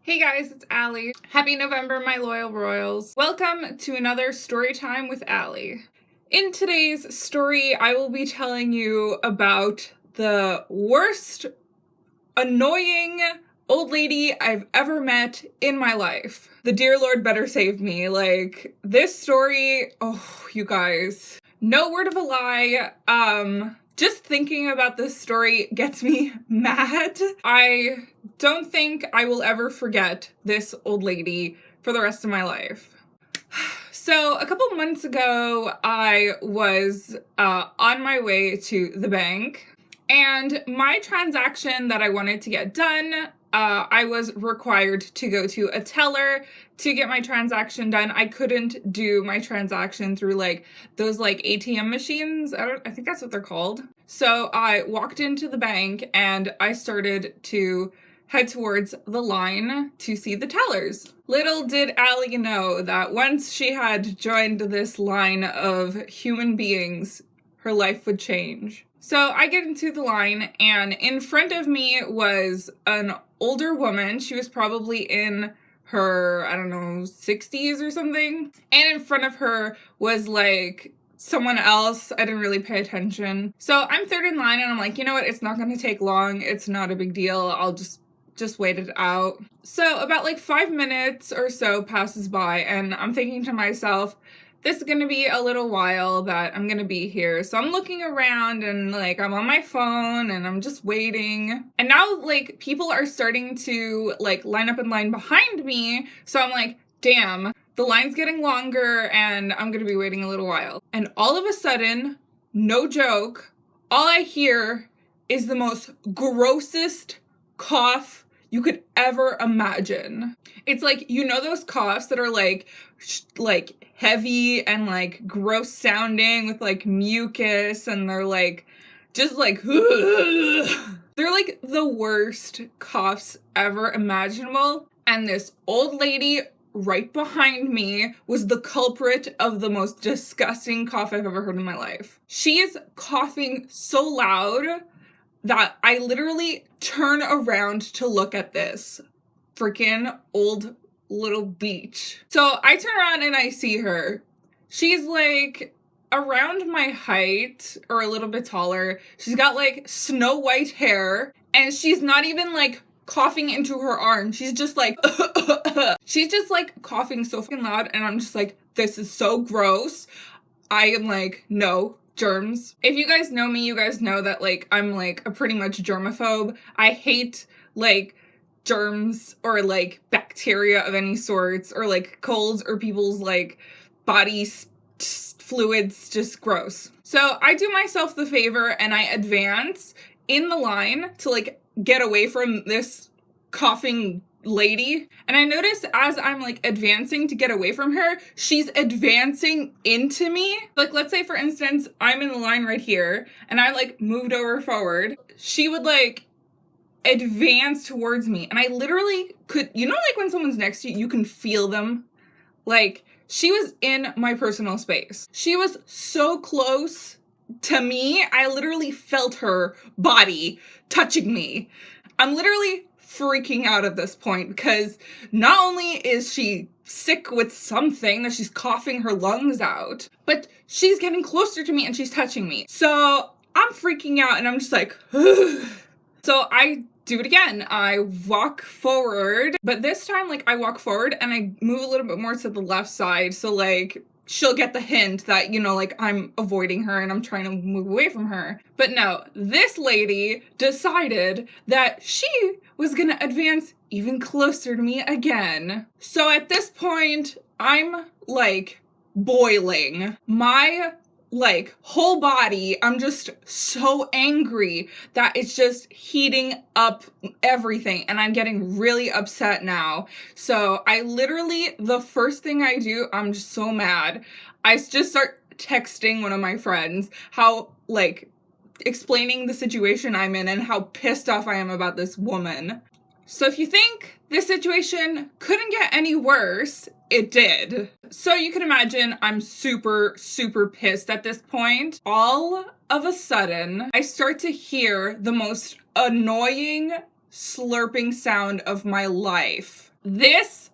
Hey guys, it's Allie. Happy November, my loyal royals. Welcome to another story time with Allie. In today's story, I will be telling you about the worst, annoying old lady I've ever met in my life. The dear Lord better save me. Like, this story, oh, you guys. No word of a lie. Just thinking about this story gets me mad. I don't think I will ever forget this old lady for the rest of my life. So a couple months ago, I was on my way to the bank, and my transaction that I wanted to get done, I was required to go to a teller to get my transaction done. I couldn't do my transaction through those ATM machines. I think that's what they're called. So I walked into the bank and I started to head towards the line to see the tellers. Little did Allie know that once she had joined this line of human beings, her life would change. So I get into the line, and in front of me was an older woman. She was probably in her, 60s or something. And in front of her was someone else. I didn't really pay attention. So I'm third in line, and I'm like, you know what? It's not going to take long. It's not a big deal. I'll just wait it out. So about 5 minutes or so passes by, and I'm thinking to myself, this is going to be a little while that I'm going to be here. So I'm looking around and I'm on my phone and I'm just waiting. And now people are starting to line up in line behind me. So I'm like, damn, the line's getting longer and I'm going to be waiting a little while. And all of a sudden, no joke, all I hear is the most grossest cough you could ever imagine. It's those coughs that are heavy and gross sounding with mucus, and they're just they're the worst coughs ever imaginable. And this old lady right behind me was the culprit of the most disgusting cough I've ever heard in my life. She is coughing so loud that I literally turn around to look at this freaking old little beach. So I turn around and I see her. She's around my height or a little bit taller. She's got snow white hair, and she's not even coughing into her arm. She's just she's just coughing so fucking loud, and I'm just this is so gross. I am no. Germs. If you guys know me, you guys know that I'm a pretty much germaphobe. I hate germs or bacteria of any sorts, or colds, or people's body fluids. Just gross. So I do myself the favor and I advance in the line to get away from this coughing lady. And I notice as I'm advancing to get away from her, she's advancing into me. Let's say for instance, I'm in the line right here and I moved over forward. She would advance towards me, and I literally could, when someone's next to you, you can feel them. She was in my personal space. She was so close to me. I literally felt her body touching me. I'm literally freaking out at this point, because not only is she sick with something that she's coughing her lungs out, but she's getting closer to me and she's touching me. So I'm freaking out and I'm just so I do it again. I walk forward, but this time I walk forward and I move a little bit more to the left side, so she'll get the hint that, I'm avoiding her and I'm trying to move away from her. But no, this lady decided that she was gonna advance even closer to me again. So at this point, I'm boiling. My whole body, I'm just so angry that it's just heating up everything, and I'm getting really upset now. So I literally, the first thing I do, I'm just so mad, I just start texting one of my friends how explaining the situation I'm in and how pissed off I am about this woman. So if you think this situation couldn't get any worse, it did. So you can imagine I'm super, super pissed at this point. All of a sudden, I start to hear the most annoying slurping sound of my life. This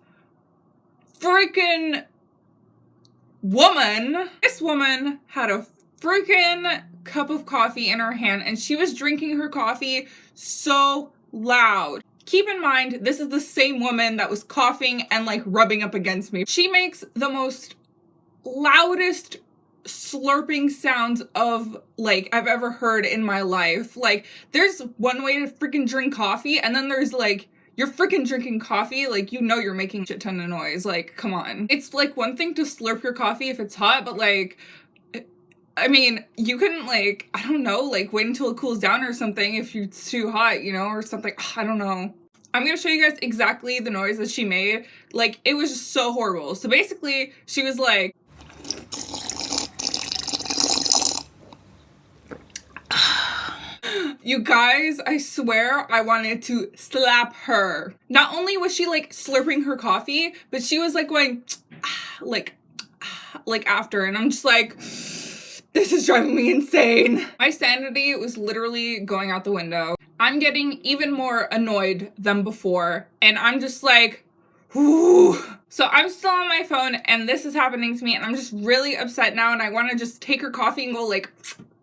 freaking woman, had a freaking cup of coffee in her hand, and she was drinking her coffee so loud. Keep in mind, this is the same woman that was coughing and like rubbing up against me. She makes the most loudest slurping sounds of like I've ever heard in my life. Like, there's one way to freaking drink coffee, and then there's like, you're freaking drinking coffee, like, you know you're making a shit ton of noise. Like, come on. It's like one thing to slurp your coffee if it's hot, but like, I mean, you couldn't like, I don't know, like wait until it cools down or something if it's too hot, you know, or something. I don't know. I'm gonna show you guys exactly the noise that she made. Like, it was just so horrible. So basically, she was like, you guys, I swear I wanted to slap her. Not only was she like slurping her coffee, but she was like going like after, and I'm just like, this is driving me insane. My sanity was literally going out the window. I'm getting even more annoyed than before, and I'm just like, whoo. So I'm still on my phone, and this is happening to me, and I'm just really upset now, and I want to just take her coffee and go like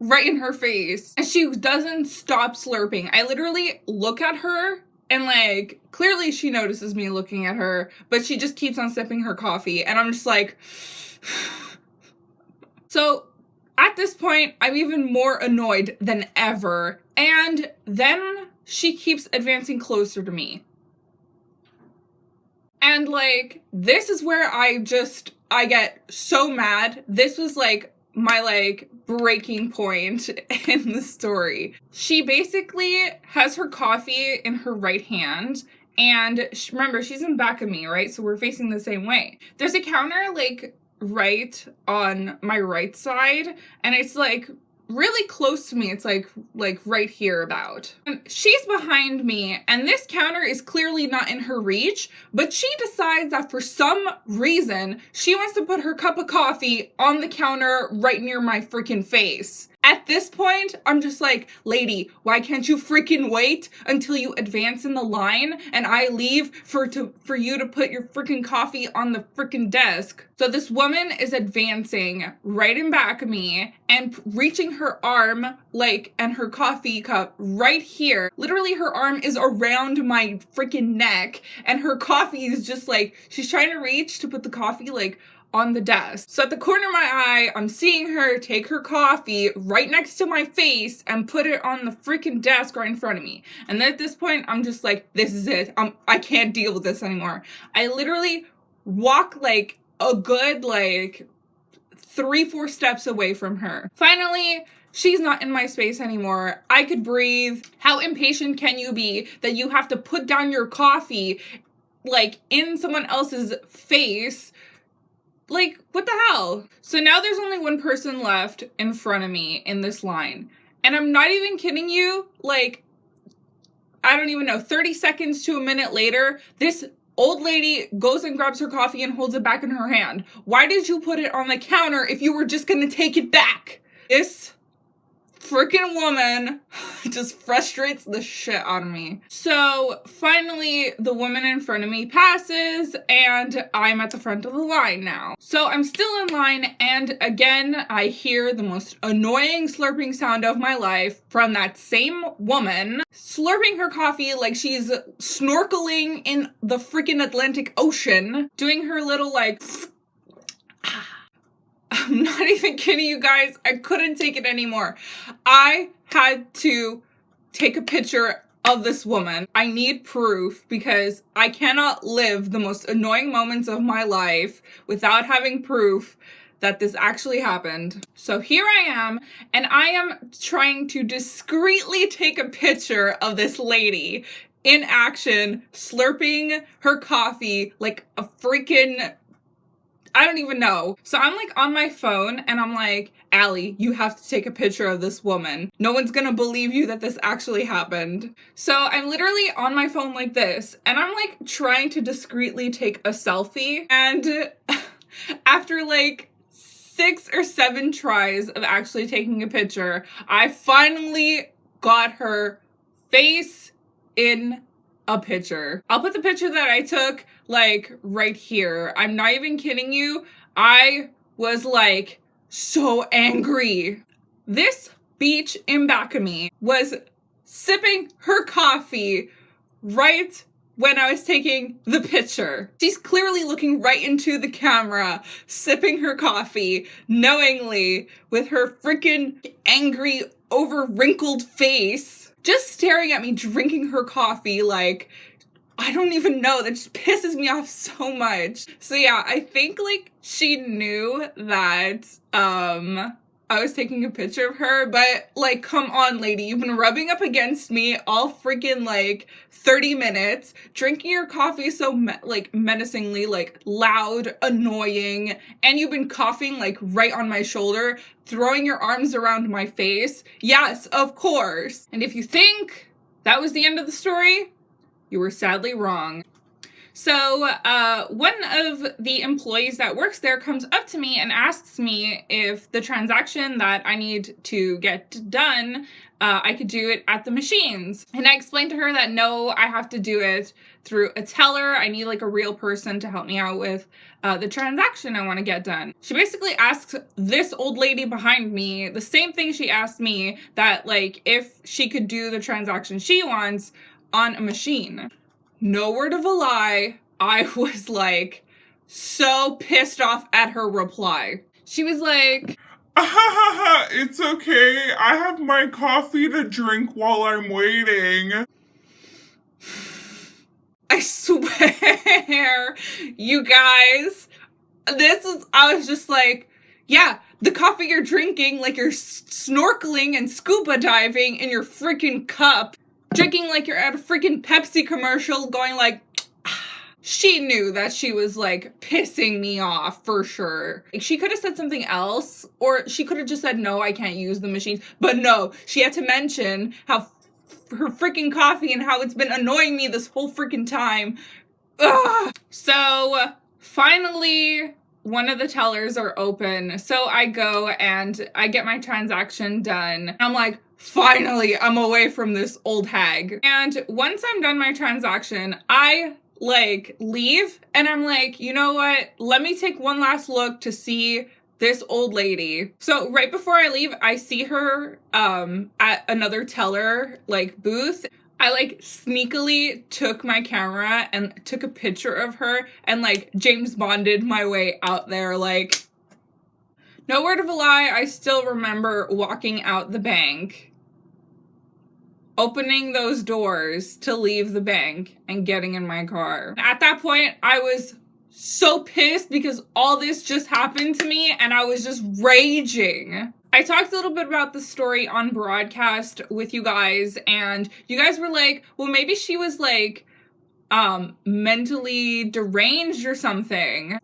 right in her face. And she doesn't stop slurping. I literally look at her, and like, clearly she notices me looking at her, but she just keeps on sipping her coffee, and I'm just like, so at this point, I'm even more annoyed than ever. And then she keeps advancing closer to me. And like, this is where I get so mad. This was like my like breaking point in the story. She basically has her coffee in her right hand. And remember, she's in back of me, right? So we're facing the same way. There's a counter like right on my right side, and it's like really close to me. It's like right here about. And she's behind me, and this counter is clearly not in her reach, but she decides that for some reason she wants to put her cup of coffee on the counter right near my freaking face. At this point, I'm just like, lady, why can't you freaking wait until you advance in the line and I leave for you to put your freaking coffee on the freaking desk? So this woman is advancing right in back of me and reaching her arm, like, and her coffee cup right here. Literally, her arm is around my freaking neck, and her coffee is just like, she's trying to reach to put the coffee, like, on the desk. So at the corner of my eye, I'm seeing her take her coffee right next to my face and put it on the freaking desk right in front of me. And then at this point, I'm just like, this is it. I can't deal with this anymore. I literally walk like a good like 3-4 steps away from her. Finally, she's not in my space anymore. I could breathe. How impatient can you be that you have to put down your coffee like in someone else's face? Like, what the hell? So now there's only one person left in front of me in this line. And I'm not even kidding you. Like, I don't even know, 30 seconds to a minute later, this old lady goes and grabs her coffee and holds it back in her hand. Why did you put it on the counter if you were just gonna take it back? This freaking woman just frustrates the shit out of me. So finally, the woman in front of me passes, and I'm at the front of the line now. So I'm still in line, and again, I hear the most annoying slurping sound of my life from that same woman, slurping her coffee like she's snorkeling in the freaking Atlantic Ocean, doing her little like I'm not even kidding you guys. I couldn't take it anymore. I had to take a picture of this woman. I need proof because I cannot live the most annoying moments of my life without having proof that this actually happened. So here I am, and I am trying to discreetly take a picture of this lady in action, slurping her coffee like a freaking, I don't even know. So I'm like on my phone and I'm like, Allie, you have to take a picture of this woman. No one's gonna believe you that this actually happened. So I'm literally on my phone like this, and I'm like trying to discreetly take a selfie. And after like 6 or 7 tries of actually taking a picture, I finally got her face in a picture. I'll put the picture that I took like right here. I'm not even kidding you. I was like so angry. This beach in back of me was sipping her coffee right when I was taking the picture. She's clearly looking right into the camera, sipping her coffee, knowingly, with her freaking angry, over-wrinkled face, just staring at me drinking her coffee like, I don't even know, that just pisses me off so much. So yeah, I think like she knew that, I was taking a picture of her, but like, come on, lady, you've been rubbing up against me all freaking like 30 minutes, drinking your coffee so menacingly, like loud, annoying, and you've been coughing like right on my shoulder, throwing your arms around my face. Yes, of course. And if you think that was the end of the story, you were sadly wrong. So one of the employees that works there comes up to me and asks me if the transaction that I need to get done, I could do it at the machines. And I explained to her that no, I have to do it through a teller. I need like a real person to help me out with the transaction I want to get done. She basically asks this old lady behind me the same thing she asked me, that like if she could do the transaction she wants on a machine. No word of a lie, I was like so pissed off at her reply. She was like, it's okay. I have my coffee to drink while I'm waiting. I swear, you guys, I was just like, yeah, the coffee you're drinking, like you're snorkeling and scuba diving in your freaking cup, drinking like you're at a freaking Pepsi commercial, going like, she knew that she was like pissing me off for sure. Like, she could have said something else, or she could have just said, no, I can't use the machines. But no, she had to mention how her freaking coffee and how it's been annoying me this whole freaking time. Ugh. So finally, one of the tellers are open. So I go and I get my transaction done. I'm like, finally, I'm away from this old hag. And once I'm done my transaction, I like leave and I'm like, you know what? Let me take one last look to see this old lady. So right before I leave, I see her at another teller like booth. I like sneakily took my camera and took a picture of her and like James Bonded my way out there. Like, no word of a lie, I still remember walking out the bank, opening those doors to leave the bank and getting in my car. At that point, I was so pissed because all this just happened to me and I was just raging. I talked a little bit about the story on broadcast with you guys, and you guys were like, well, maybe she was like mentally deranged or something.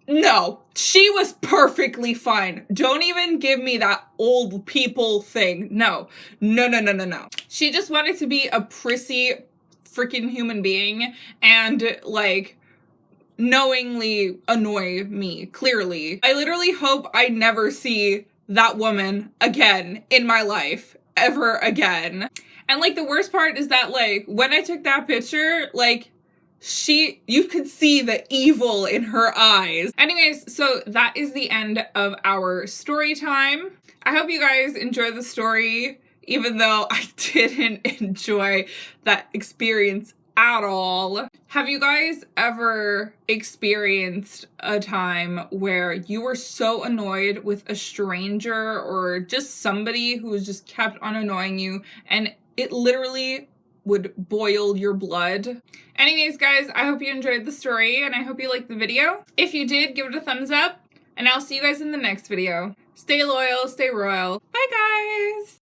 No, she was perfectly fine. Don't even give me that old people thing. No. She just wanted to be a prissy freaking human being and like knowingly annoy me, clearly. I literally hope I never see that woman again in my life, ever again. And like the worst part is that like when I took that picture, like you could see the evil in her eyes. Anyways, so that is the end of our story time. I hope you guys enjoy the story, even though I didn't enjoy that experience at all. Have you guys ever experienced a time where you were so annoyed with a stranger or just somebody who just kept on annoying you and it literally would boil your blood? Anyways, guys, I hope you enjoyed the story and I hope you liked the video. If you did, give it a thumbs up and I'll see you guys in the next video. Stay loyal, stay royal. Bye, guys!